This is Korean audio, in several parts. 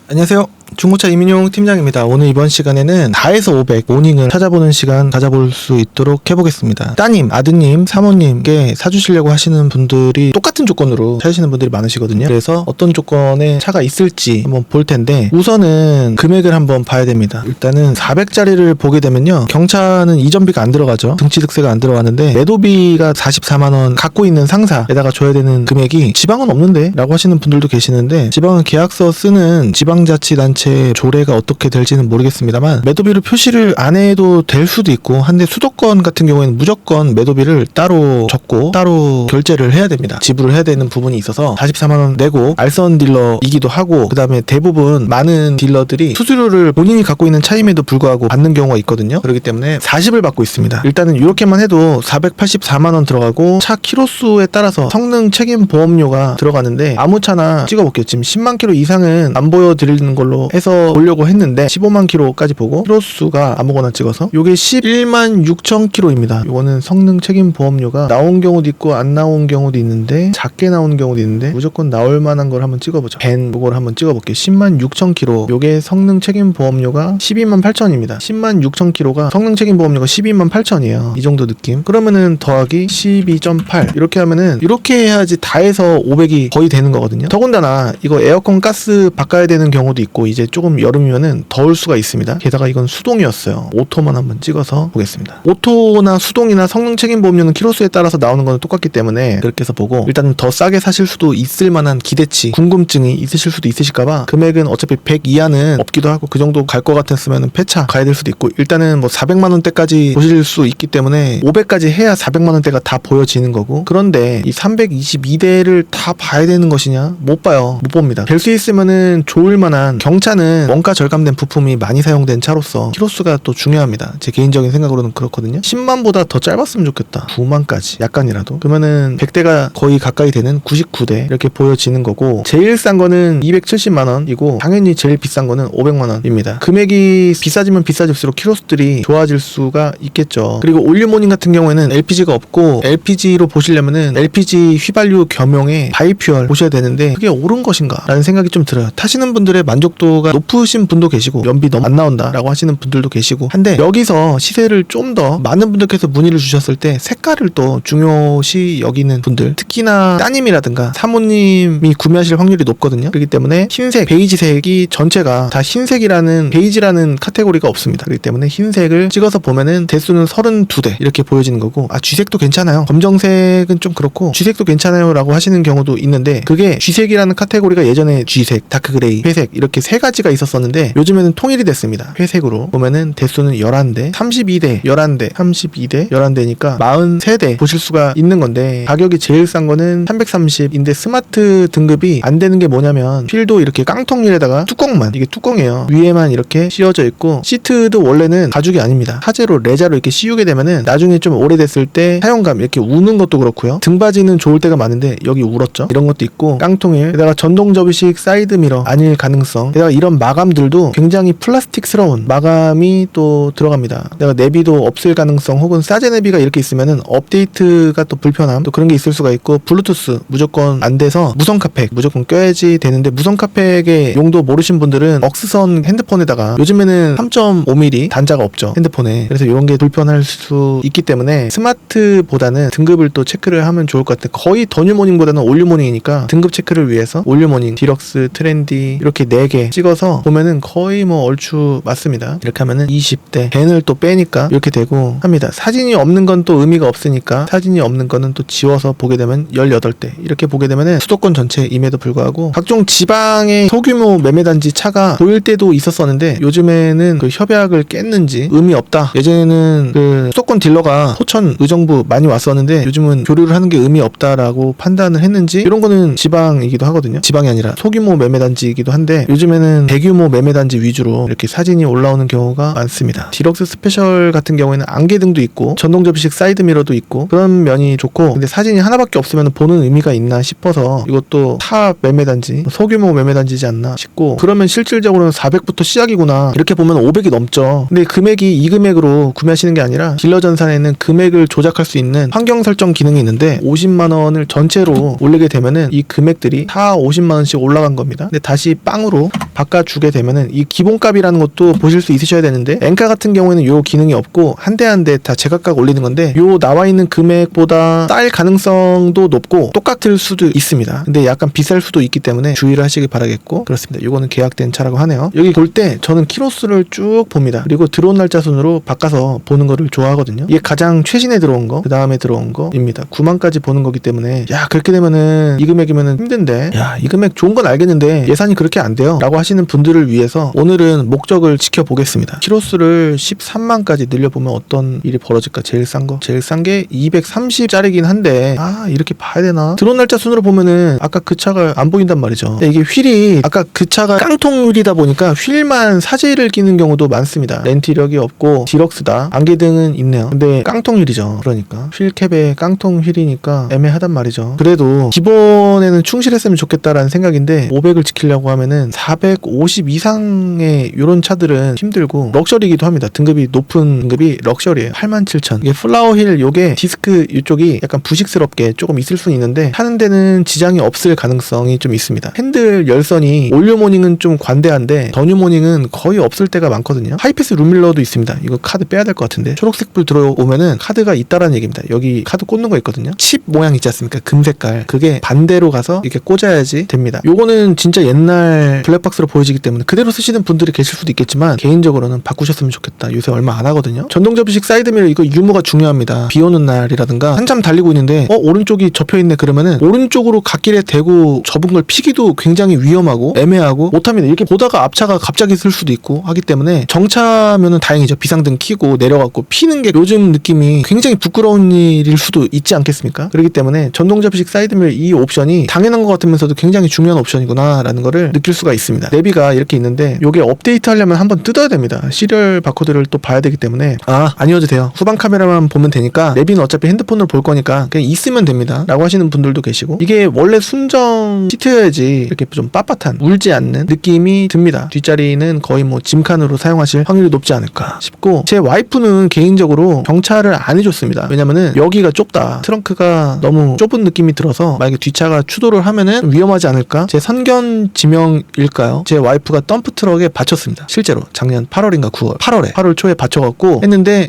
안녕하세요. 중고차 이민용 팀장입니다. 오늘 이번 시간에는 다에서 500 모닝을 찾아보는 시간 가져볼 수 있도록 해보겠습니다. 따님, 아드님, 사모님께 사주시려고 하시는 분들이 똑같은 조건으로 찾으시는 분들이 많으시거든요. 그래서 어떤 조건의 차가 있을지 한번 볼 텐데 우선은 금액을 한번 봐야 됩니다. 일단은 400짜리를 보게 되면요. 경차는 이전비가 안 들어가죠. 등치득세가 안 들어가는데 매도비가 44만원 갖고 있는 상사에다가 줘야 되는 금액이 지방은 없는데 라고 하시는 분들도 계시는데 지방은 계약서 쓰는 지방자치단체 조례가 어떻게 될지는 모르겠습니다만 매도비를 표시를 안 해도 될 수도 있고 한데 수도권 같은 경우에는 무조건 매도비를 따로 적고 따로 결제를 해야 됩니다. 지불을 해야 되는 부분이 있어서 44만원 내고 알선 딜러이기도 하고 그 다음에 대부분 많은 딜러들이 수수료를 본인이 갖고 있는 차임에도 불구하고 받는 경우가 있거든요. 그렇기 때문에 40을 받고 있습니다. 일단은 이렇게만 해도 484만원 들어가고 차 키로수에 따라서 성능 책임 보험료가 들어가는데 아무 차나 찍어볼게요. 지금 10만 킬로 이상은 안 보여드리는 걸로 해서 보려고 했는데 15만 킬로까지 보고 키로수가 아무거나 찍어서 요게 11만 6천 킬로입니다. 요거는 성능 책임 보험료가 나온 경우도 있고 안 나온 경우도 있는데 작게 나오는 경우도 있는데 무조건 나올 만한 걸 한번 찍어보죠. 벤 요걸 한번 찍어볼게요. 10만 6천 킬로 요게 성능 책임 보험료가 12만 8천입니다. 10만 6천 킬로가 성능 책임 보험료가 12만 8천이에요. 이 정도 느낌. 그러면은 더하기 12.8 이렇게 하면은 이렇게 해야지 다 해서 500이 거의 되는 거거든요. 더군다나 이거 에어컨 가스 바꿔야 되는 경우도 있고 이제 조금 여름이면은 더울 수가 있습니다. 게다가 이건 수동이었어요. 오토만 한번 찍어서 보겠습니다. 오토나 수동이나 성능 책임 보험료는 키로수에 따라서 나오는 건 똑같기 때문에 그렇게 해서 보고 일단 더 싸게 사실 수도 있을 만한 기대치, 궁금증이 있으실 수도 있으실까봐 금액은 어차피 100 이하는 없기도 하고 그 정도 갈 것 같았으면 폐차 가야 될 수도 있고 일단은 뭐 400만원대까지 보실 수 있기 때문에 500까지 해야 400만원대가 다 보여지는 거고 그런데 이 322대를 다 봐야 되는 것이냐? 못 봐요. 못 봅니다. 될 수 있으면은 좋을 만한 경차는 원가 절감된 부품이 많이 사용된 차로서 키로수가 또 중요합니다. 제 개인적인 생각으로는 그렇거든요. 10만보다 더 짧았으면 좋겠다. 9만까지 약간이라도 그러면은 100대가 거의 가까이 되는 99대 이렇게 보여지는 거고 제일 싼 거는 270만원이고 당연히 제일 비싼 거는 500만원입니다. 금액이 비싸지면 비싸질수록 키로수들이 좋아질 수가 있겠죠. 그리고 올류모닝 같은 경우에는 LPG가 없고 LPG로 보시려면은 LPG 휘발유 겸용의 바이퓨얼 보셔야 되는데 그게 옳은 것인가 라는 생각이 좀 들어요. 타시는 분들의 만족도가 높으신 분도 계시고 연비 너무 안 나온다 라고 하시는 분들도 계시고 한데 여기서 시세를 좀 더 많은 분들께서 문의를 주셨을 때 색깔을 또 중요시 여기는 분들 특히나 따님이라든가 사모님이 구매하실 확률이 높거든요. 그렇기 때문에 흰색, 베이지색이 전체가 다 흰색이라는 베이지라는 카테고리가 없습니다. 그렇기 때문에 흰색을 찍어서 보면은 대수는 32대 이렇게 보여지는 거고 쥐색도 괜찮아요. 검정색은 좀 그렇고 쥐색도 괜찮아요 라고 하시는 경우도 있는데 그게 쥐색이라는 카테고리가 예전에 쥐색, 다크그레이, 회색 이렇게 세 가지가 있었었는데 요즘에는 통일이 됐습니다. 회색으로 보면은 대수는 11대, 32대, 11대, 32대, 11대니까 43대 보실 수가 있는 건데 가격이 제일 싼 거는 330인데 스마트 등급이 안 되는 게 뭐냐면 휠도 이렇게 깡통휠에다가 뚜껑만 이게 뚜껑이에요. 위에만 이렇게 씌워져 있고 시트도 원래는 가죽이 아닙니다. 화재로 레자로 이렇게 씌우게 되면은 나중에 좀 오래됐을 때 사용감 이렇게 우는 것도 그렇고요. 등받이는 좋을 때가 많은데 여기 울었죠. 이런 것도 있고 깡통휠 게다가 전동 접이식 사이드 미러 아닐 가능성 게다가 이런 마감들도 굉장히 플라스틱스러운 마감이 또 들어갑니다. 내가 내비도 없을 가능성 혹은 싸제 내비가 이렇게 있으면은 업데이트가 또 불편함 또 그런 게 있을 수가 있고 블루투스 무조건 안 돼서 무선 카팩 무조건 껴야지 되는데 무선 카팩의 용도 모르신 분들은 억스선 핸드폰에다가 요즘에는 3.5mm 단자가 없죠 핸드폰에. 그래서 이런 게 불편할 수 있기 때문에 스마트보다는 등급을 또 체크를 하면 좋을 것 같아요. 거의 더뉴모닝보다는 올류모닝이니까 등급 체크를 위해서 올류모닝, 디럭스, 트렌디 이렇게 4개 찍어서 보면은 거의 뭐 얼추 맞습니다. 이렇게 하면은 20대 벤을 또 빼니까 이렇게 되고 합니다. 사진이 없는 건 또 의미가 없으니까 사진이 없는 거는 또 지워서 보게 되면 18대 이렇게 보게 되면은 수도권 전체임에도 불구하고 각종 지방의 소규모 매매단지 차가 보일 때도 있었었는데 요즘에는 그 협약을 깼는지 의미 없다. 예전에는 그 수도권 딜러가 포천 의정부 많이 왔었는데 요즘은 교류를 하는 게 의미 없다라고 판단을 했는지 이런 거는 지방이기도 하거든요. 지방이 아니라 소규모 매매단지이기도 한데 요즘에는 대규모 매매단지 위주로 이렇게 사진이 올라오는 경우가 많습니다. 디럭스 스페셜 같은 경우에는 안개등도 있고 전동 접이식 사이드 미러도 있고 그런 면이 좋고 근데 사진이 하나밖에 없으면 보는 의미가 있나 싶어서 이것도 타 매매단지 소규모 매매단지지 않나 싶고 그러면 실질적으로는 400부터 시작이구나 이렇게 보면 500이 넘죠. 근데 금액이 이 금액으로 구매하시는 게 아니라 딜러 전산에는 금액을 조작할 수 있는 환경 설정 기능이 있는데 50만원을 전체로 올리게 되면은 이 금액들이 다 50만원씩 올라간 겁니다. 근데 다시 빵으로 바꿔주게 되면은 이 기본값이라는 것도 보실 수 있으셔야 되는데 엔카 같은 경우에는 요 기능이 없고 한 대 한 대 다 제각각 올리는 건데 요 나와 있는 금액보다 쌀 가능성도 높고 똑같을 수도 있습니다. 근데 약간 비쌀 수도 있기 때문에 주의를 하시길 바라겠고, 그렇습니다. 요거는 계약된 차라고 하네요. 여기 볼 때 저는 키로수를 쭉 봅니다. 그리고 들어온 날짜 순으로 바꿔서 보는 거를 좋아하거든요. 이게 가장 최신에 들어온 거, 그 다음에 들어온 거입니다. 9만까지 보는 거기 때문에 야, 그렇게 되면은 이 금액이면은 힘든데, 야, 이 금액 좋은 건 알겠는데 예산이 그렇게 안 돼요 라고 하시는 분들을 위해서 오늘은 목적을 지켜보겠습니다. 키로수를 13만까지 늘려보면 어떤 일이 벌어질까. 제일 싼 게 230짜리긴 한데, 아, 이렇게 봐야 되나? 들어온 날짜 순으로 보면은 아까 그 차가 안 보인단 말이죠. 이게 휠이 아까 그 차가 깡통 휠이다 보니까 휠만 사제를 끼는 경우도 많습니다. 렌트 이력이 없고 디럭스다. 안개등은 있네요. 근데 깡통 휠이죠. 그러니까 휠캡에 깡통 휠이니까 애매하단 말이죠. 그래도 기본에는 충실했으면 좋겠다라는 생각인데 500을 지키려고 하면은 450 이상의 이런 차들은 힘들고 럭셔리이기도 합니다. 등급이 높은 등급이 럭셔리예요. 87,000. 이게 플라워 힐 요게 디스크 이쪽이 약간 부식스럽게 조금 있을 수는 있는데 타는 데는 지장이 없을 가능성이 좀 있습니다. 핸들 열선이 올류 모닝은 좀 관대한데 더뉴 모닝은 거의 없을 때가 많거든요. 하이패스 룸밀러도 있습니다. 이거 카드 빼야 될 것 같은데 초록색 불 들어오면은 카드가 있다라는 얘기입니다. 여기 카드 꽂는 거 있거든요. 칩 모양 있지 않습니까? 금색깔. 그게 반대로 가서 이렇게 꽂아야지 됩니다. 요거는 진짜 옛날 블랙박스로 보여지기 때문에 그대로 쓰시는 분들이 계실 수도 있겠지만 개인적으로는 바꾸셨으면 좋겠다. 요새 얼마 안 하거든요. 전동 접이식 사이드미러 이거 유무가 중요합니다. 비 오는 날이라든가 한참 달리고 있는데 오른쪽이 접혀있네 그러면은 오른쪽으로 갓길에 대고 접은 걸 피기도 굉장히 위험하고 애매하고 못합니다. 이렇게 보다가 앞차가 갑자기 쓸 수도 있고 하기 때문에 정차면은 다행이죠. 비상등 켜고 내려갖고 피는 게 요즘 느낌이 굉장히 부끄러운 일일 수도 있지 않겠습니까? 그렇기 때문에 전동 접이식 사이드미러 이 옵션이 당연한 것 같으면서도 굉장히 중요한 옵션이구나 라는 거를 느낄 수가 있습니다. 내비가 이렇게 있는데 요게 업데이트 하려면 한번 뜯어야 됩니다. 시리얼 바코드를 또 봐야 되기 때문에 아니어도 돼요. 후방 카메라만 보면 되니까 내비는 어차피 핸드폰으로 볼 거니까 그냥 있으면 됩니다 라고 하시는 분들도 계시고, 이게 원래 순정 시트여야지 이렇게 좀 빳빳한 울지 않는 느낌이 듭니다. 뒷자리는 거의 뭐 짐칸으로 사용하실 확률이 높지 않을까 싶고, 제 와이프는 개인적으로 경차를 안 해줬습니다. 왜냐면은 여기가 좁다, 트렁크가 너무 좁은 느낌이 들어서 만약에 뒷차가 추돌을 하면은 위험하지 않을까. 제 선견 지명일까요? 제 와이프가 덤프트럭에 받쳤습니다. 실제로 작년 8월인가 9월 8월 초에 받쳐갖고 했는데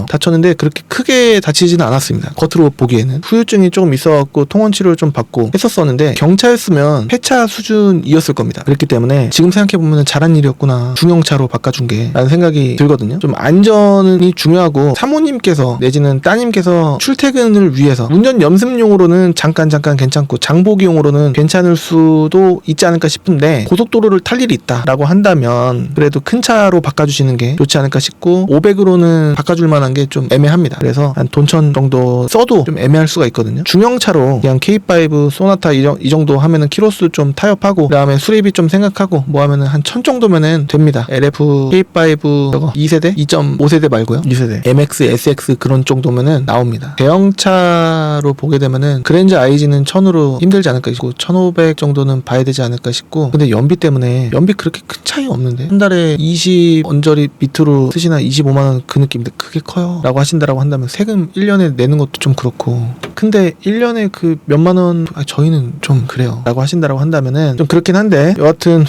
다쳤는데 그렇게 크게 다치지는 않았습니다. 겉으로 보기에는 후유증이 조금 있어갖고 통원 치료를 좀 받고 했었었는데 경차였으면 폐차 수준이었을 겁니다. 그렇기 때문에 지금 생각해보면 잘한 일이었구나, 중형차로 바꿔준 게 라는 생각이 들거든요. 좀 안전이 중요하고 사모님께서 내지는 따님께서 출퇴근을 위해서 운전 연습용으로는 잠깐 괜찮고 장보기용으로는 괜찮을 수도 있지 않을까 싶은데 고속도로를 탈 일이 있다라고 한다면 그래도 큰 차로 바꿔주시는 게 좋지 않을까 싶고, 500으로는 바꿔줄 만한 게 좀 애매합니다. 그래서 한 돈천 정도 써도 좀 애매할 수가 있거든요. 중형차로 그냥 K5 소나타 이 정도 하면은 키로수 좀 타협하고 그 다음에 수리비 좀 생각하고 뭐 하면은 한 1000 정도면은 됩니다. LF K5 저거 2세대? 2.5세대 말고요. 2세대 MX, SX 그런 정도면은 나옵니다. 대형차로 보게 되면은 그랜저 IG는 1000으로 힘들지 않을까 싶고 1500 정도는 봐야 되지 않을까 싶고, 근데 연비 때문에 연비 그렇게 큰 차이 없는데 한 달에 20 언저리 밑으로 쓰시나 25만원 그 느낌인데 그게 커요 라고 하신다라고 한다면 세금 1년에 내는 것도 좀 그렇고, 근데 1년에 그 몇만원 저희는 좀 그래요 라고 하신다라고 한다면은 좀 그렇긴 한데 여하튼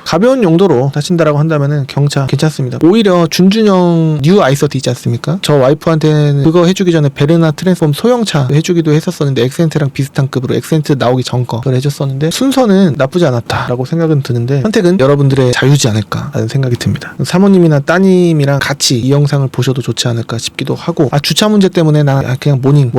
가벼운 용도로 타신다라고 한다면은 경차 괜찮습니다. 오히려 준준형 뉴 아이서티 있지 않습니까? 저 와이프한테는 그거 해주기 전에 베르나 트랜스폼 소형차 해주기도 했었었는데 엑센트랑 비슷한 급으로 엑센트 나오기 전 거 그걸 해줬었는데 순서는 나쁘지 않았다라고 생각은 드는데 선택은 여러분들의 자유지 않을까라는 생각이 듭니다. 사모님이나 따님이랑 같이 이 영상을 보셔도 좋지 않을까 싶기도 하고, 주차 문제 때문에 나 그냥 모닝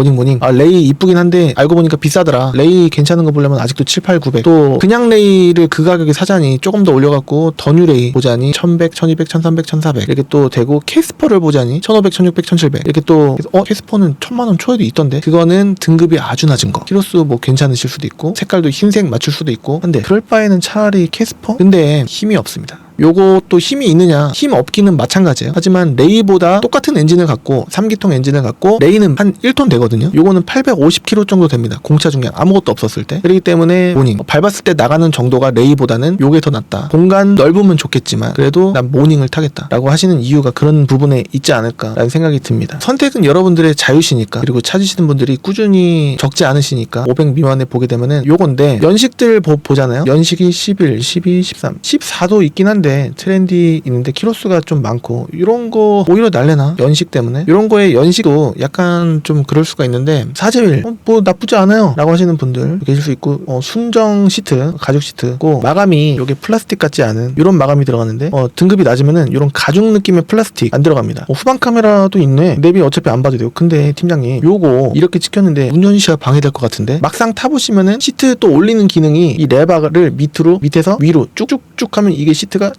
레이 이쁘긴 한데 알고 보니까 비싸더라. 레이 괜찮은 거 보려면 아직도 7, 8, 900 또 그냥 레이를 그 가격에 사자니 조금 더 올려갖고 더뉴레이 보자니 1100, 1200, 1300, 1400 이렇게 또 되고, 캐스퍼를 보자니 1500, 1600, 1700 이렇게 또 캐스퍼는 1000만원 초에도 있던데 그거는 등급이 아주 낮은 거, 키로수 뭐 괜찮으실 수도 있고 색깔도 흰색 맞출 수도 있고 한데 그럴 바에는 차라리 캐스퍼? 근데 힘이 없습니다. 요것도 힘이 있느냐, 힘 없기는 마찬가지예요. 하지만 레이보다 똑같은 엔진을 갖고 3기통 엔진을 갖고 레이는 한 1톤 되거든요. 요거는 850km 정도 됩니다. 공차 중량 아무것도 없었을 때. 그렇기 때문에 모닝 밟았을 때 나가는 정도가 레이보다는 요게 더 낫다. 공간 넓으면 좋겠지만 그래도 난 모닝을 타겠다 라고 하시는 이유가 그런 부분에 있지 않을까라는 생각이 듭니다. 선택은 여러분들의 자유시니까, 그리고 찾으시는 분들이 꾸준히 적지 않으시니까 500 미만에 보게 되면은 요건데, 연식들 보잖아요. 연식이 11, 12, 13, 14도 있긴 한데 트렌디 있는데 키로수가 좀 많고, 이런 거 오히려 날래나 연식 때문에. 이런 거에 연식도 약간 좀 그럴 수가 있는데, 사제윌 뭐 나쁘지 않아요 라고 하시는 분들 계실 수 있고, 순정 시트, 가죽 시트고, 마감이 요게 플라스틱 같지 않은 이런 마감이 들어가는데, 등급이 낮으면은 이런 가죽 느낌의 플라스틱 안 들어갑니다. 후방 카메라도 있네. 내비 어차피 안 봐도 돼요. 근데 팀장님 요거 이렇게 찍혔는데 운전시야 방해될 것 같은데, 막상 타보시면은 시트 또 올리는 기능이 이 레버를 밑에서 위로 쭉쭉쭉 하면 이게 시트가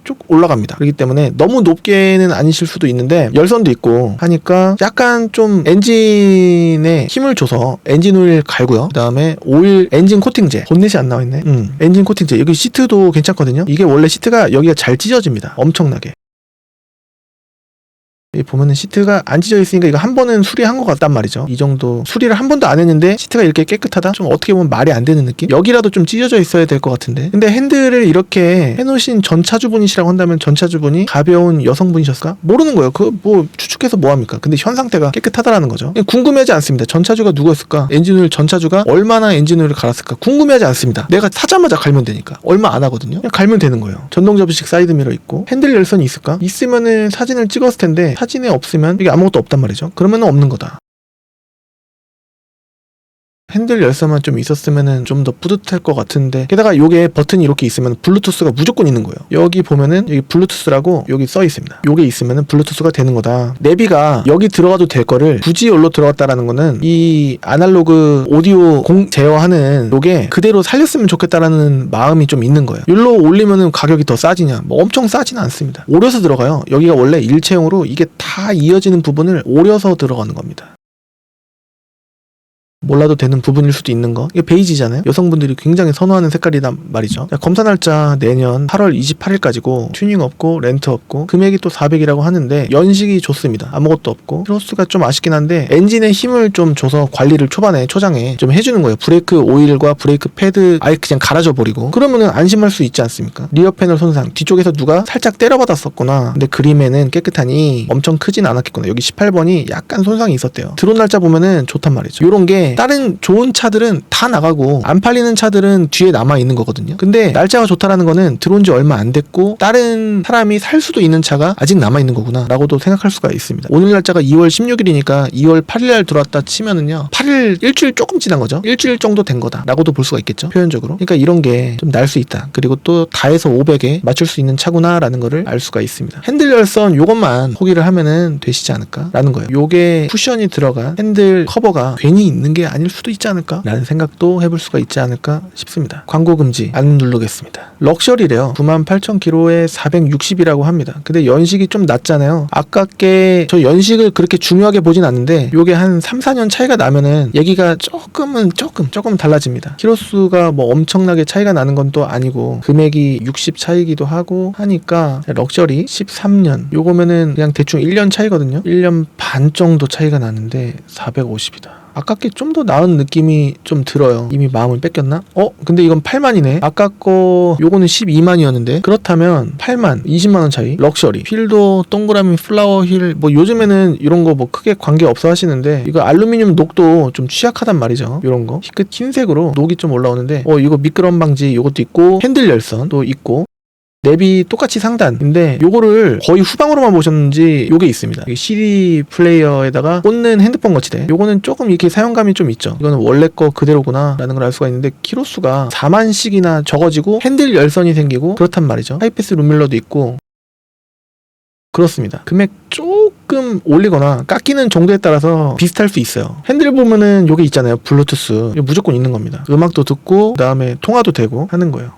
쭉 올라갑니다. 그렇기 때문에 너무 높게는 아니실 수도 있는데, 열선도 있고 하니까 약간 좀 엔진에 힘을 줘서 엔진 오일 갈고요. 그 다음에 오일 엔진 코팅제, 본넷이 안 나와있네. 엔진 코팅제, 여기 시트도 괜찮거든요. 이게 원래 시트가 여기가 잘 찢어집니다. 엄청나게. 보면은 시트가 안 찢어 있으니까 이거 한 번은 수리한 것 같단 말이죠. 이 정도 수리를 한 번도 안 했는데 시트가 이렇게 깨끗하다? 좀 어떻게 보면 말이 안 되는 느낌? 여기라도 좀 찢어져 있어야 될 것 같은데, 근데 핸들을 이렇게 해놓으신 전차주분이시라고 한다면 전차주분이 가벼운 여성분이셨을까? 모르는 거예요. 그거 뭐 추측해서 뭐합니까? 근데 현 상태가 깨끗하다라는 거죠. 궁금해하지 않습니다. 전차주가 누구였을까? 엔진오일 전차주가 얼마나 엔진오일을 갈았을까? 궁금해하지 않습니다. 내가 사자마자 갈면 되니까. 얼마 안 하거든요. 그냥 갈면 되는 거예요. 전동 접이식 사이드미러 있고, 핸들 열선이 있을까? 있으면은 사진을 찍었을 텐데 사진에 없으면 이게 아무것도 없단 말이죠. 그러면 없는 거다. 핸들 열선만 좀 있었으면은 좀 더 뿌듯할 것 같은데, 게다가 요게 버튼이 이렇게 있으면 블루투스가 무조건 있는 거예요. 여기 보면은 여기 블루투스라고 여기 써 있습니다. 요게 있으면은 블루투스가 되는 거다. 내비가 여기 들어가도 될 거를 굳이 여기로 들어갔다라는 거는 이 아날로그 오디오 제어하는 요게 그대로 살렸으면 좋겠다라는 마음이 좀 있는 거예요. 여기로 올리면은 가격이 더 싸지냐? 뭐 엄청 싸지는 않습니다. 오려서 들어가요. 여기가 원래 일체형으로 이게 다 이어지는 부분을 오려서 들어가는 겁니다. 몰라도 되는 부분일 수도 있는 거. 이게 베이지잖아요. 여성분들이 굉장히 선호하는 색깔이란 말이죠. 검사 날짜 내년 8월 28일까지고 튜닝 없고 렌트 없고, 금액이 또 400이라고 하는데 연식이 좋습니다. 아무것도 없고, 키로수가 좀 아쉽긴 한데 엔진에 힘을 좀 줘서 관리를 초장에 좀 해주는 거예요. 브레이크 오일과 브레이크 패드 아예 그냥 갈아줘 버리고, 그러면은 안심할 수 있지 않습니까? 리어 패널 손상, 뒤쪽에서 누가 살짝 때려받았었구나. 근데 그림에는 깨끗하니 엄청 크진 않았겠구나. 여기 18번이 약간 손상이 있었대요. 들어온 날짜 보면은 좋단 말이죠. 요런 게 다른 좋은 차들은 다 나가고 안 팔리는 차들은 뒤에 남아 있는 거거든요. 근데 날짜가 좋다라는 거는 들어온 지 얼마 안 됐고 다른 사람이 살 수도 있는 차가 아직 남아 있는 거구나 라고도 생각할 수가 있습니다. 오늘 날짜가 2월 16일이니까 2월 8일날 들어왔다 치면은요, 8일, 일주일 조금 지난 거죠. 일주일 정도 된 거다 라고도 볼 수가 있겠죠, 표현적으로. 그러니까 이런 게 좀 날 수 있다. 그리고 또 다해서 500에 맞출 수 있는 차구나 라는 거를 알 수가 있습니다. 핸들 열선 요것만 포기를 하면은 되시지 않을까 라는 거예요. 요게 쿠션이 들어간 핸들 커버가 괜히 있는 게 아닐 수도 있지 않을까 라는 생각도 해볼 수가 있지 않을까 싶습니다. 광고 금지 안 누르겠습니다. 럭셔리래요. 98,000km에 460이라고 합니다. 근데 연식이 좀 낮잖아요. 아깝게 저 연식을 그렇게 중요하게 보진 않는데 요게 한 3, 4년 차이가 나면은 얘기가 조금 달라집니다. 키로수가 뭐 엄청나게 차이가 나는 건 또 아니고 금액이 60 차이기도 하고 하니까, 럭셔리 13년 요거면은 그냥 대충 1년 차이거든요. 1년 반 정도 차이가 나는데 450이다. 아깝게 좀 더 나은 느낌이 좀 들어요. 이미 마음을 뺏겼나? 근데 이건 8만이네. 아까 거 요거는 12만이었는데 그렇다면 8만 20만원 차이. 럭셔리 휠도 동그라미 플라워 휠, 뭐 요즘에는 이런 거 뭐 크게 관계 없어 하시는데, 이거 알루미늄 녹도 좀 취약하단 말이죠. 이런 거 희끗 흰색으로 녹이 좀 올라오는데 이거 미끄럼 방지 요것도 있고, 핸들 열선도 있고, 내비 똑같이 상단인데 요거를 거의 후방으로만 보셨는지 요게 있습니다. CD 플레이어에다가 꽂는 핸드폰 거치대. 요거는 조금 이렇게 사용감이 좀 있죠. 이거는 원래 거 그대로구나 라는 걸 알 수가 있는데, 키로수가 4만씩이나 적어지고 핸들 열선이 생기고 그렇단 말이죠. 하이패스 룸밀러도 있고 그렇습니다. 금액 조금 올리거나 깎이는 정도에 따라서 비슷할 수 있어요. 핸들 보면은 요게 있잖아요. 블루투스. 이거 무조건 있는 겁니다. 음악도 듣고 그 다음에 통화도 되고 하는 거예요.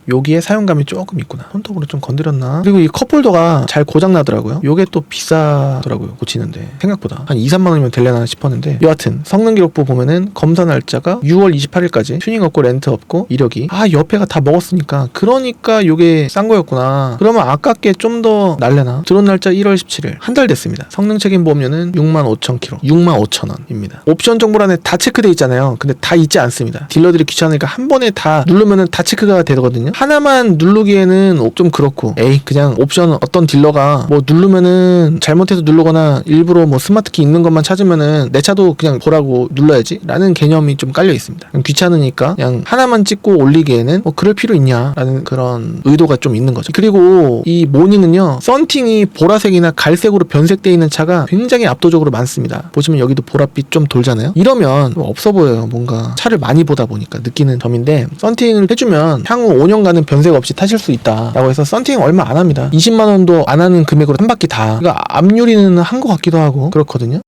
여기에 사용감이 조금 있구나. 손톱으로 좀 건드렸나. 그리고 이 컵홀더가 잘 고장나더라고요. 요게 또 비싸더라고요, 고치는데. 생각보다 한 2-3만 원이면 될려나 싶었는데, 여하튼 성능 기록부 보면은 검사 날짜가 6월 28일까지 튜닝 없고 렌트 없고 이력이, 옆에가 다 먹었으니까, 그러니까 요게 싼 거였구나. 그러면 아깝게 좀 더 날래나. 들어온 날짜 1월 17일, 한 달 됐습니다. 성능 책임 보험료는 65,000km, 65,000원입니다. 옵션 정보란에 다 체크돼 있잖아요. 근데 다 있지 않습니다. 딜러들이 귀찮으니까 한 번에 다 누르면은 다 체크가 되거든요. 하나만 누르기에는 좀 그렇고, 그냥 옵션 어떤 딜러가 뭐 누르면은 잘못해서 누르거나 일부러 뭐 스마트키 있는 것만 찾으면은 내 차도 그냥 보라고 눌러야지 라는 개념이 좀 깔려 있습니다. 귀찮으니까 그냥 하나만 찍고 올리기에는 뭐 그럴 필요 있냐 라는 그런 의도가 좀 있는 거죠. 그리고 이 모닝은요, 썬팅이 보라색이나 갈색으로 변색되어 있는 차가 굉장히 압도적으로 많습니다. 보시면 여기도 보랏빛 좀 돌잖아요. 이러면 없어 보여요. 뭔가 차를 많이 보다 보니까 느끼는 점인데, 썬팅을 해주면 향후 5년간은 변색 없이 타실 수 있다 라고 해서 썬팅 얼마 안 합니다. 20만 원도 안 하는 금액으로 한 바퀴 다. 그러니까 앞유리는 한 것 같기도 하고 그렇거든요.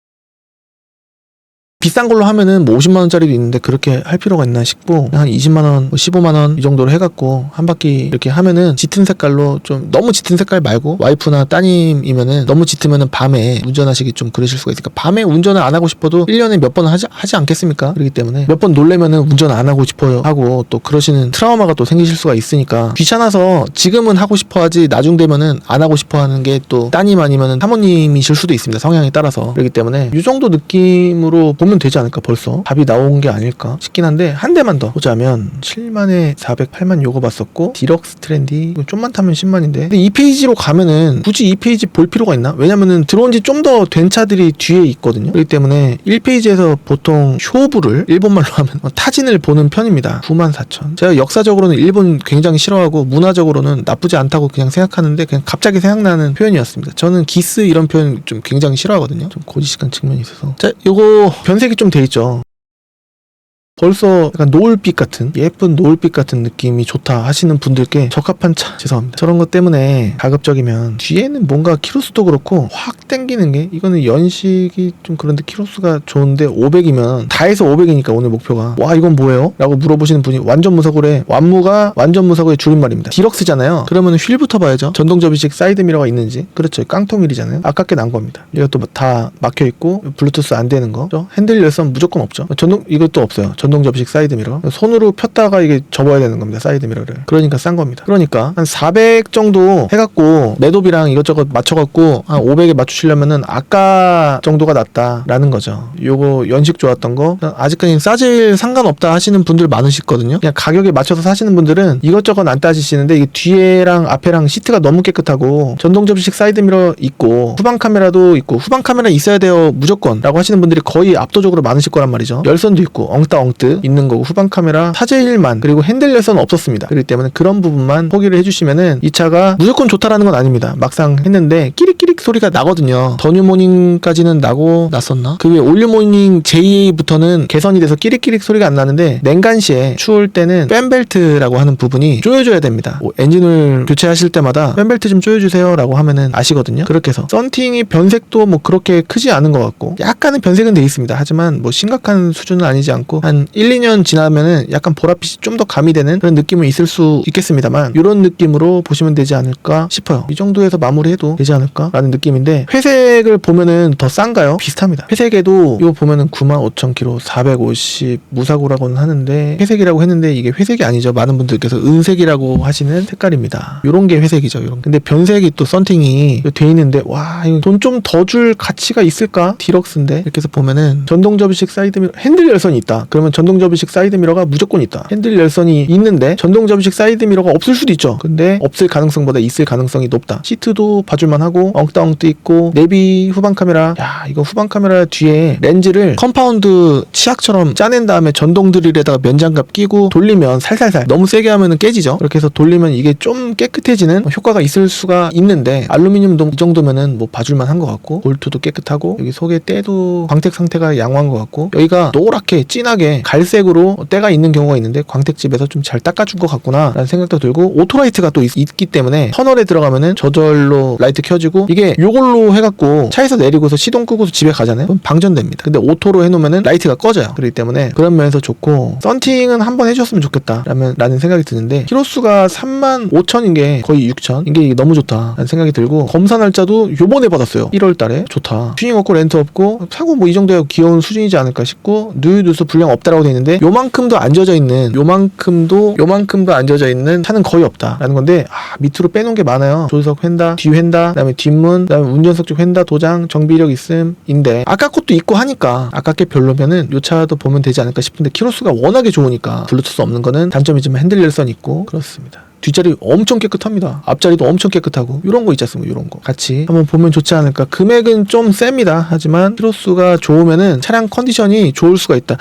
비싼 걸로 하면은 뭐 50만 원짜리도 있는데 그렇게 할 필요가 있나 싶고, 한 20만 원, 15만 원 이 정도로 해갖고 한 바퀴 이렇게 하면은 짙은 색깔로, 좀 너무 짙은 색깔 말고, 와이프나 따님이면은 너무 짙으면은 밤에 운전하시기 좀 그러실 수가 있으니까, 밤에 운전을 안 하고 싶어도 1년에 몇 번 하지 않겠습니까? 그렇기 때문에 몇 번 놀래면은 운전 안 하고 싶어요 하고 또 그러시는 트라우마가 또 생기실 수가 있으니까, 귀찮아서 지금은 하고 싶어 하지 나중 되면은 안 하고 싶어 하는 게 또 따님 아니면은 사모님이실 수도 있습니다. 성향에 따라서. 그렇기 때문에 이 정도 느낌으로 보면 되지 않을까. 벌써 답이 나온 게 아닐까 싶긴 한데, 한 대만 더 보자면 7만에 400, 8만 요거 봤었고, 디럭스 트렌디 좀만 타면 10만인데, 근데 이 페이지로 가면은 굳이 이 페이지 볼 필요가 있나? 왜냐면은 들어온 지 좀 더 된 차들이 뒤에 있거든요. 그렇기 때문에 1페이지에서 보통 쇼부를 일본말로 하면 타진을 보는 편입니다. 94,000. 제가 역사적으로는 일본 굉장히 싫어하고 문화적으로는 나쁘지 않다고 그냥 생각하는데, 그냥 갑자기 생각나는 표현이었습니다. 저는 기스 이런 표현 좀 굉장히 싫어하거든요. 좀 고지식한 측면이 있어서. 자, 요거 변색이 좀 돼 있죠. 벌써 약간 노을빛 같은, 예쁜 노을빛 같은 느낌이 좋다 하시는 분들께 적합한 차. 죄송합니다. 저런 것 때문에 가급적이면 뒤에는 뭔가 키로수도 그렇고 확 땡기는 게, 이거는 연식이 좀 그런데 키로수가 좋은데 500이면, 다 해서 500이니까 오늘 목표가, 와 이건 뭐예요? 라고 물어보시는 분이 완전 무사고래. 완무가 완전 무사고의 줄임말입니다. 디럭스잖아요. 그러면 휠부터 봐야죠. 전동 접이식 사이드 미러가 있는지. 그렇죠. 깡통휠이잖아요. 아깝게 난 겁니다. 이것도 다 막혀있고 블루투스 안 되는 거. 핸들 열선 무조건 없죠. 이것도 없어요. 전동 접이식 사이드 미러. 손으로 폈다가 이게 접어야 되는 겁니다. 사이드 미러를. 그러니까 싼 겁니다. 그러니까 한 400 정도 해갖고 내도비랑 이것저것 맞춰갖고 한 500에 맞추시려면은 아까 정도가 낫다라는 거죠. 요거 연식 좋았던 거, 아직까지 싸질 상관없다 하시는 분들 많으시거든요. 그냥 가격에 맞춰서 사시는 분들은 이것저것 안 따지시는데, 이게 뒤에랑 앞에랑 시트가 너무 깨끗하고 전동 접이식 사이드 미러 있고 후방 카메라도 있고, 후방 카메라 있어야 돼요 무조건 라고 하시는 분들이 거의 압도적으로 많으실 거란 말이죠. 열선도 있고 엉따 엉뜨 있는 거고, 후방 카메라 타제일만, 그리고 핸들 열선 없었습니다. 그렇기 때문에 그런 부분만 포기를 해주시면은 이 차가 무조건 좋다라는 건 아닙니다. 막상 했는데 끼릭끼릭 소리가 나거든요. 더 뉴 모닝까지는 나고 났었나? 그 위에 올류 모닝 J부터는 개선이 돼서 끼릭끼릭 소리가 안 나는데, 냉간시에 추울 때는 팬벨트라고 하는 부분이 조여줘야 됩니다. 엔진을 교체하실 때마다 팬벨트 좀 조여주세요 라고 하면은 아시거든요. 그렇게 해서 썬팅이 변색도 뭐 그렇게 크지 않은 것 같고, 약간은 변색은 돼 있습니다. 하지만 뭐 심각한 수준은 아니지 않고, 한 1-2년 지나면은 약간 보랏빛이 좀 더 가미되는 그런 느낌은 있을 수 있겠습니다만, 이런 느낌으로 보시면 되지 않을까 싶어요. 이 정도에서 마무리해도 되지 않을까 라는 느낌인데, 회색을 보면은 더 싼가요? 비슷합니다. 회색에도 이거 보면은 95,000km 450 무사고라고는 하는데, 회색이라고 했는데 이게 회색이 아니죠. 많은 분들께서 은색이라고 하시는 색깔입니다. 요런 게 회색이죠. 요런. 근데 변색이 또 썬팅이 돼 있는데, 와 이거 돈 좀 더 줄 가치가 있을까? 디럭스인데. 이렇게 해서 보면은 전동 접이식 사이드 미러, 핸들 열선이 있다. 그러면 전동 접이식 사이드 미러가 무조건 있다. 핸들 열선이 있는데 전동 접이식 사이드 미러가 없을 수도 있죠. 근데 없을 가능성보다 있을 가능성이 높다. 시트도 봐줄만 하고, 엉따엉뜨 있고, 내비 후방 카메라, 야 이거 후방 카메라 뒤에 렌즈를 컴파운드 치약처럼 짜낸 다음에 전동 드릴에다가 면장갑 끼고 돌리면 살살살, 너무 세게 하면은 깨지죠. 그렇게 해서 돌리면 이게 좀 깨끗해지는 효과가 있을 수가 있는데, 알루미늄도 이 정도면은 뭐 봐줄만 한 것 같고, 볼트도 깨끗하고, 여기 속에 때도 광택 상태가 양호한 것 같고, 여기가 노랗게 진하게 때문에 갈색으로 때가 있는 경우가 있는데 광택집에서 좀 잘 닦아준 것 같구나 라는 생각도 들고, 오토라이트가 또 있기 때문에 터널에 들어가면은 저절로 라이트 켜지고, 이게 요걸로 해갖고 차에서 내리고서 시동 끄고서 집에 가잖아요. 그럼 방전됩니다. 근데 오토로 해놓으면은 라이트가 꺼져요. 그렇기 때문에 그런 면에서 좋고, 썬팅은 한번 해줬으면 좋겠다 라는 생각이 드는데, 키로수가 35,000인 게 거의 6,000, 이게 너무 좋다 라는 생각이 들고, 검사 날짜도 요번에 받았어요. 1월달에. 좋다. 튜닝 없고 렌트 없고 사고 뭐 이 정도야 귀여운 수준이지 않을까 싶고, 누유누수 불량 없다라고 돼 있는데 요만큼도 안 젖어 있는 요만큼도 안 젖어 있는 차는 거의 없다라는 건데, 밑으로 빼놓은 게 많아요. 조수석 휀다, 뒤 휀다, 그다음에 뒷문, 그다음에 운전석 쪽 휀다, 도장, 정비력 있음인데, 아까 것도 있고 하니까 아까 게 별로면은 요 차도 보면 되지 않을까 싶은데, 키로수가 워낙에 좋으니까 블루투스 없는 거는 단점이지만 핸들 열선 있고 그렇습니다. 뒷자리 엄청 깨끗합니다. 앞자리도 엄청 깨끗하고, 이런 거 있지 않습니까? 이런 거 같이 한번 보면 좋지 않을까. 금액은 좀 셉니다. 하지만 키로수가 좋으면은 차량 컨디션이 좋을 수가 있다.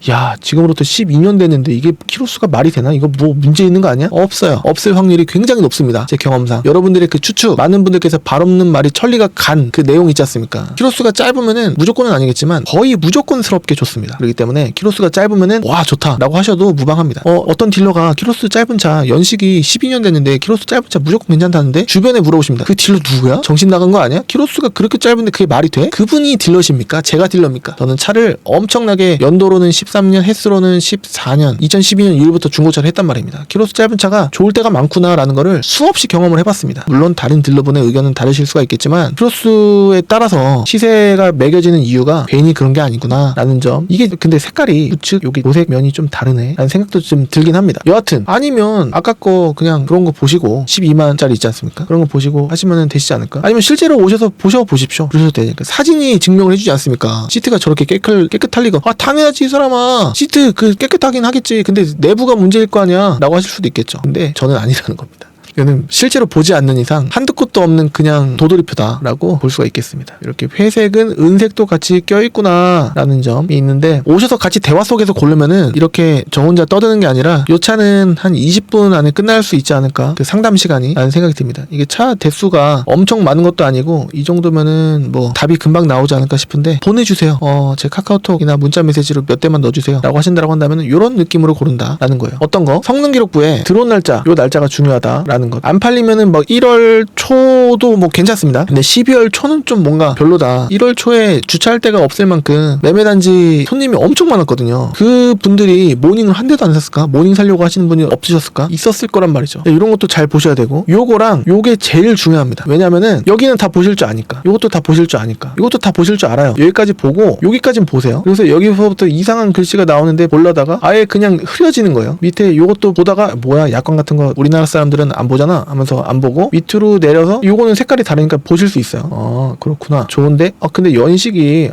야, 지금으로부터 12년 됐는데 이게 키로수가 말이 되나? 이거 뭐 문제 있는 거 아니야? 없어요. 없을 확률이 굉장히 높습니다. 제 경험상. 여러분들의 그 추측, 많은 분들께서 발 없는 말이 천리가 간 그 내용 있지 않습니까? 키로수가 짧으면은 무조건은 아니겠지만 거의 무조건스럽게 좋습니다. 그렇기 때문에 키로수가 짧으면은 와 좋다 라고 하셔도 무방합니다. 어떤 딜러가 키로수 짧은 차, 연식이 12년 됐는데 키로수 짧은 차 무조건 괜찮다는데 주변에 물어보십니다. 그 딜러 누구야? 정신 나간 거 아니야? 키로수가 그렇게 짧은데 그게 말이 돼? 그분이 딜러십니까? 제가 딜러입니까? 저는 차를 엄청나게, 연도로는 13년, 횟수로는 14년, 2012년 2월부터 중고차를 했단 말입니다. 키로수 짧은 차가 좋을 때가 많구나 라는 거를 수없이 경험을 해봤습니다. 물론 다른 딜러분의 의견은 다르실 수가 있겠지만, 키로수에 따라서 시세가 매겨지는 이유가 괜히 그런 게 아니구나 라는 점. 이게 근데 색깔이 우측 여기 도색 면이 좀 다르네 라는 생각도 좀 들긴 합니다. 여하튼 아니면 아까 거 그냥 그런 거 보시고 12만짜리 있지 않습니까? 그런 거 보시고 하시면 되시지 않을까? 아니면 실제로 오셔서 보십시오. 그러셔도 되니까. 사진이 증명을 해주지 않습니까? 시트가 저렇게 깨끗할 리가. 당연하지 이 사람아. 시트 깨끗하긴 하겠지. 근데 내부가 문제일 거 아니야 라고 하실 수도 있겠죠. 근데 저는 아니라는 겁니다. 이거는 실제로 보지 않는 이상 한두 끗도 없는 그냥 도돌이표다라고 볼 수가 있겠습니다. 이렇게 회색은 은색도 같이 껴있구나 라는 점이 있는데, 오셔서 같이 대화 속에서 고르면은 이렇게 저 혼자 떠드는 게 아니라 이 차는 한 20분 안에 끝날 수 있지 않을까, 그 상담 시간이 라는 생각이 듭니다. 이게 차 대수가 엄청 많은 것도 아니고 이 정도면은 뭐 답이 금방 나오지 않을까 싶은데, 보내주세요. 제 카카오톡이나 문자 메시지로 몇 대만 넣어주세요 라고 하신다고 한다면 이런 느낌으로 고른다라는 거예요. 어떤 거? 성능 기록부에 들어온 날짜, 요 날짜가 중요하다라는 것. 안 팔리면은 뭐 1월 초도 뭐 괜찮습니다. 근데 12월 초는 좀 뭔가 별로다. 1월 초에 주차할 데가 없을 만큼 매매단지 손님이 엄청 많았거든요. 그 분들이 모닝을 한 대도 안 샀을까? 모닝 살려고 하시는 분이 없으셨을까? 있었을 거란 말이죠. 이런 것도 잘 보셔야 되고, 요거랑 요게 제일 중요합니다. 왜냐면은 여기는 다 보실 줄 아니까, 요것도 다 보실 줄 아니까, 이것도 다 보실 줄 알아요. 여기까지 보고 여기까지는 보세요. 그래서 여기서부터 이상한 글씨가 나오는데 보려다가 아예 그냥 흐려지는 거예요. 밑에 요것도 보다가 뭐야 약관 같은 거 우리나라 사람들은 안 보잖아 하면서 안 보고 밑으로 내려서 요거는 색깔이 다르니까 보실 수 있어요. 그렇구나. 좋은데 근데 연식이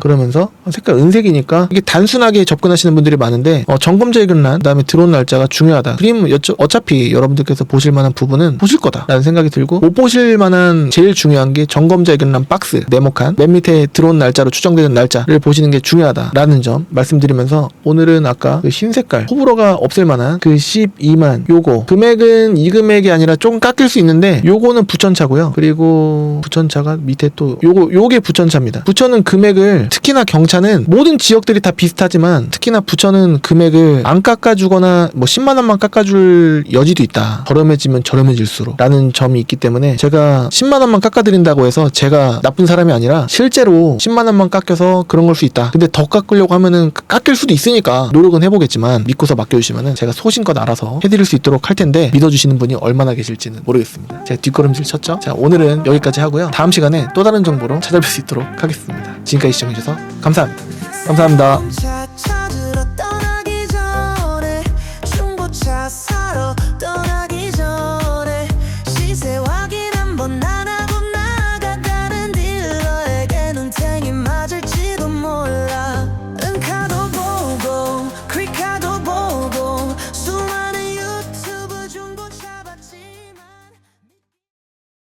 그러면서 색깔 은색이니까, 이게 단순하게 접근하시는 분들이 많은데 점검자 의견란, 그다음에 들어온 날짜가 중요하다. 그림 어차피 여러분들께서 보실 만한 부분은 보실 거다라는 생각이 들고, 못 보실 만한 제일 중요한 게 점검자 의견란 박스 네모칸 맨 밑에 들어온 날짜로 추정되는 날짜를 보시는 게 중요하다라는 점 말씀드리면서, 오늘은 아까 그 흰 색깔 호불호가 없을 만한 그 12만 요거 금액은 이 금액이 아니라 좀 깎일 수 있는데, 요거는 부천차고요. 그리고 부천차가 밑에 또 요게 부천차입니다. 부천은 금액을, 특히나 경차는 모든 지역들이 다 비슷하지만 특히나 부천은 금액을 안 깎아주거나 뭐 10만 원만 깎아줄 여지도 있다. 저렴해지면 저렴해질수록 라는 점이 있기 때문에, 제가 10만 원만 깎아드린다고 해서 제가 나쁜 사람이 아니라 실제로 10만 원만 깎여서 그런 걸 수 있다. 근데 더 깎으려고 하면은 깎일 수도 있으니까 노력은 해보겠지만, 믿고서 맡겨주시면은 제가 소신껏 알아서 해드릴 수 있도록 할 텐데, 믿어주시는 분이 얼마나 계실지는 모르겠습니다. 제가 뒷걸음질 쳤죠? 자, 오늘은 여기까지 하고요. 다음 시간에 또 다른 정보로 찾아뵐 수 있도록 하겠습니다. 지금까지 시청해주셔서 감사합니다. 감사합니다.